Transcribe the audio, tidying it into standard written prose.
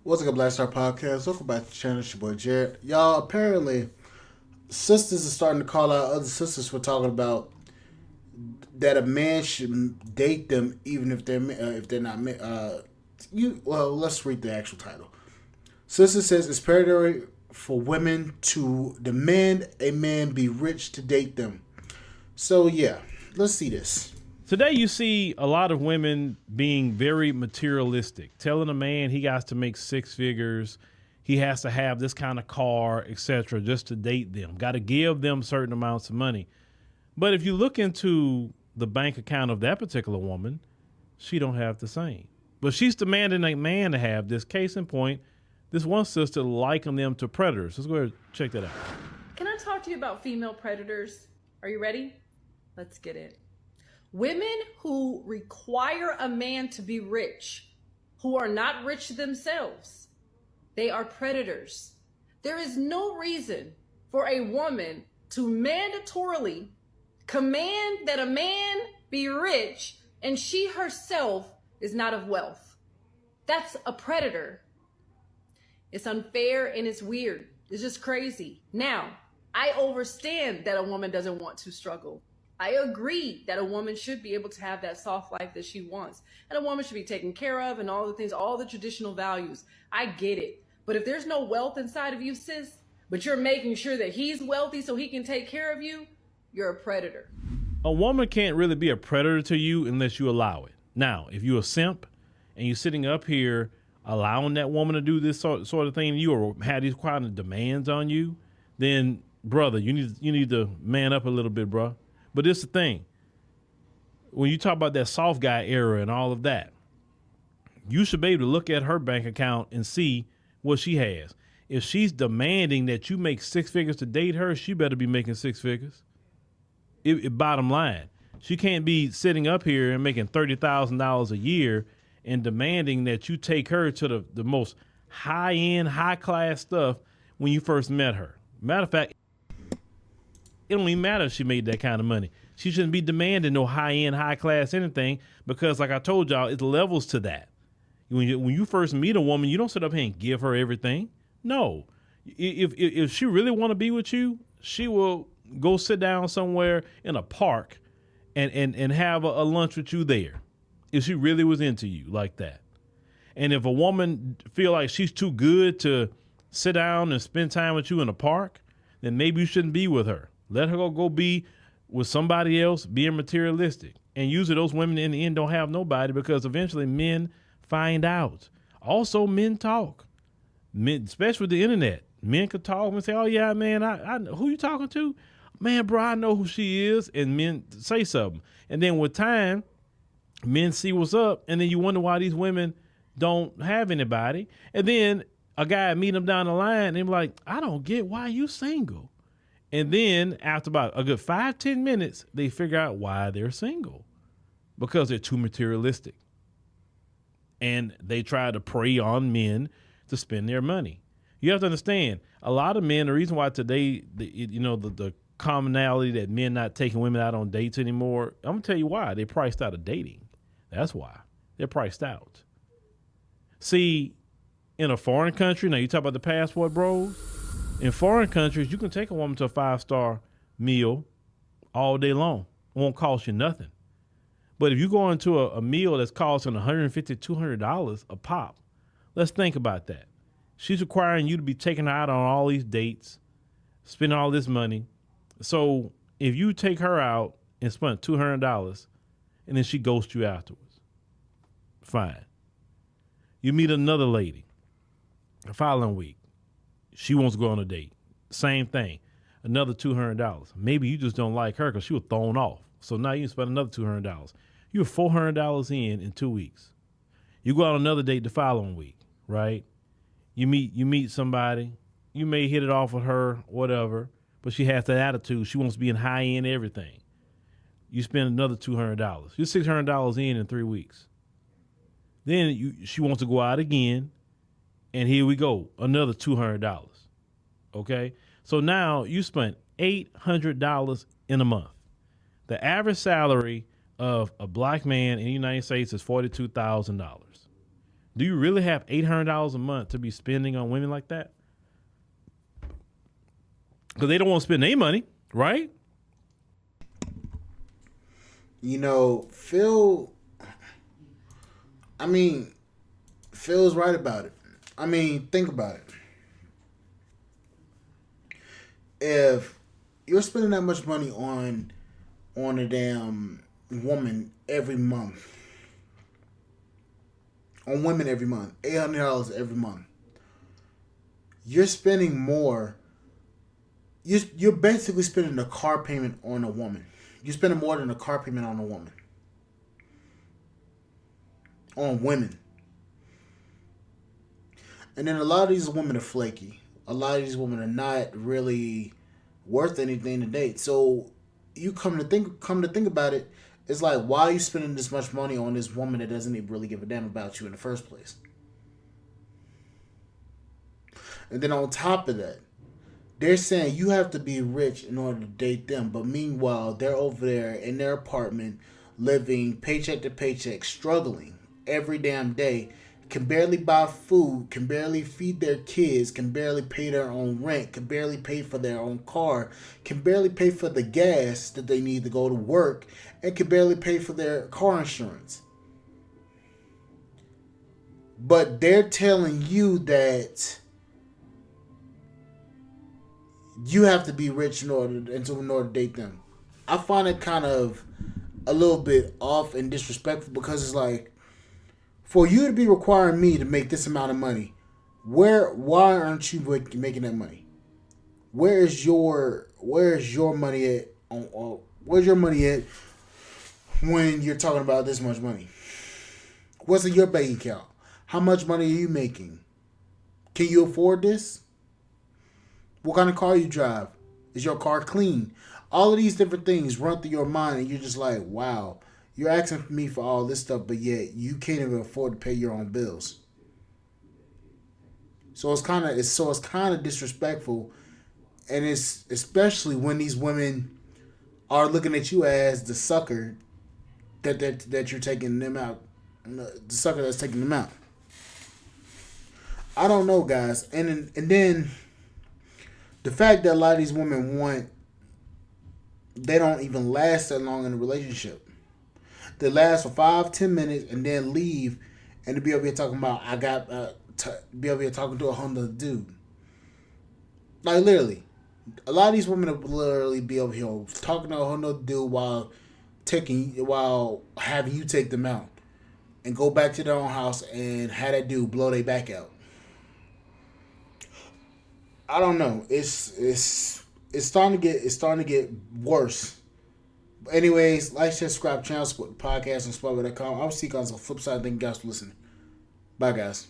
What's up, Black Star Podcast? Welcome back to the channel. It's your boy Jared. Y'all, apparently, sisters are starting to call out other sisters for talking about that a man should date them even if they're not. Let's read the actual title. Sister says it's predatory for women to demand a man be rich to date them. So yeah, let's see this. Today, you see a lot of women being very materialistic, telling a man he has to make six figures, he has to have this kind of car, etc., just to date them. Got to give them certain amounts of money. But if you look into the bank account of that particular woman, she don't have the same. But she's demanding a man to have this. Case in point, this one sister likened them to predators. Let's go ahead and check that out. Can I talk to you about female predators? Are you ready? Let's get it. Women who require a man to be rich, who are not rich themselves, they are predators. There is no reason for a woman to mandatorily command that a man be rich and she herself is not of wealth. That's a predator. It's unfair and it's weird. It's just crazy. Now, I understand that a woman doesn't want to struggle. I agree that a woman should be able to have that soft life that she wants. And a woman should be taken care of and all the things, all the traditional values. I get it. But if there's no wealth inside of you, sis, but you're making sure that he's wealthy so he can take care of you, you're a predator. A woman can't really be a predator to you unless you allow it. Now, if you're a simp and you're sitting up here allowing that woman to do this sort of thing to you or have these kind of demands on you, then, brother, you need to man up a little bit, bro. But it's the thing. When you talk about that soft guy era and all of that, you should be able to look at her bank account and see what she has. If she's demanding that you make six figures to date her, she better be making six figures. Bottom line, she can't be sitting up here and making $30,000 a year and demanding that you take her to the most high-end, high-class stuff when you first met her. Matter of fact, it don't even matter if she made that kind of money. She shouldn't be demanding no high-end, high-class anything because, like I told y'all, it's levels to that. When you first meet a woman, you don't sit up here and give her everything. No. If she really want to be with you, she will go sit down somewhere in a park and have a lunch with you there if she really was into you like that. And if a woman feel like she's too good to sit down and spend time with you in a park, then maybe you shouldn't be with her. Let her go be with somebody else being materialistic. And usually those women in the end don't have nobody because eventually men find out. Also, men talk. Men, especially with the internet. Men could talk and say, oh, yeah, man, I who you talking to? Man, bro, I know who she is. And men say something. And then with time, men see what's up. And then you wonder why these women don't have anybody. And then a guy meet them down the line and they're like, I don't get why you single. And then after about a good 5-10 minutes, they figure out why they're single because they're too materialistic. And they try to prey on men to spend their money. You have to understand, a lot of men, the reason why today, the commonality that men not taking women out on dates anymore, I'm going to tell you why. They're priced out of dating. That's why. They're priced out. See, in a foreign country, now you talk about the passport bros, in foreign countries, you can take a woman to a 5-star meal all day long. It won't cost you nothing. But if you go into a meal that's costing $150, $200 a pop, let's think about that. She's requiring you to be taking her out on all these dates, spending all this money. So if you take her out and spend $200 and then she ghosts you afterwards, fine. You meet another lady the following week. She wants to go on a date. Same thing. Another $200. Maybe you just don't like her because she was thrown off. So now you spend another $200. You're $400 in 2 weeks. You go on another date the following week, right? You meet somebody. You may hit it off with her, whatever, but she has that attitude. She wants to be in high end everything. You spend another $200. You're $600 in 3 weeks. Then she wants to go out again. And here we go, another $200, okay? So now you spent $800 in a month. The average salary of a black man in the United States is $42,000. Do you really have $800 a month to be spending on women like that? Because they don't want to spend their money, right? You know, Phil's right about it. I mean, think about it. If you're spending that much money on a damn woman every month, on women every month, $800 every month, you're spending more. You're basically spending a car payment on a woman. You're spending more than a car payment on a woman. On women. And then a lot of these women are flaky. A lot of these women are not really worth anything to date. So you come to think about it, it's like, why are you spending this much money on this woman that doesn't even really give a damn about you in the first place? And then on top of that, they're saying you have to be rich in order to date them. But meanwhile, they're over there in their apartment, living paycheck to paycheck, struggling every damn day, can barely buy food, can barely feed their kids, can barely pay their own rent, can barely pay for their own car, can barely pay for the gas that they need to go to work, and can barely pay for their car insurance. But they're telling you that you have to be rich in order to date them. I find it kind of a little bit off and disrespectful, because it's like, for you to be requiring me to make this amount of money, why aren't you making that money? Where's your money at? Where's your money at when you're talking about this much money? What's in your bank account? How much money are you making? Can you afford this? What kind of car you drive? Is your car clean? All of these different things run through your mind, and you're just like, wow, you're asking me for all this stuff, but yet you can't even afford to pay your own bills. So it's kind of disrespectful, and it's especially when these women are looking at you as the sucker that you're taking them out, the sucker that's taking them out. I don't know, guys, and then the fact that a lot of these women they don't even last that long in a relationship. They last for 5-10 minutes and then leave, and to be over here talking about be over here talking to a whole nother dude. Like, literally, a lot of these women will literally be over here talking to a whole nother dude while having you take them out and go back to their own house and have that dude blow their back out. I don't know. It's starting to get worse. But anyways, like, share, subscribe, channel, support the podcast, and Spotify.com. I'll see you guys on the flip side. Thank you guys for listening. Bye, guys.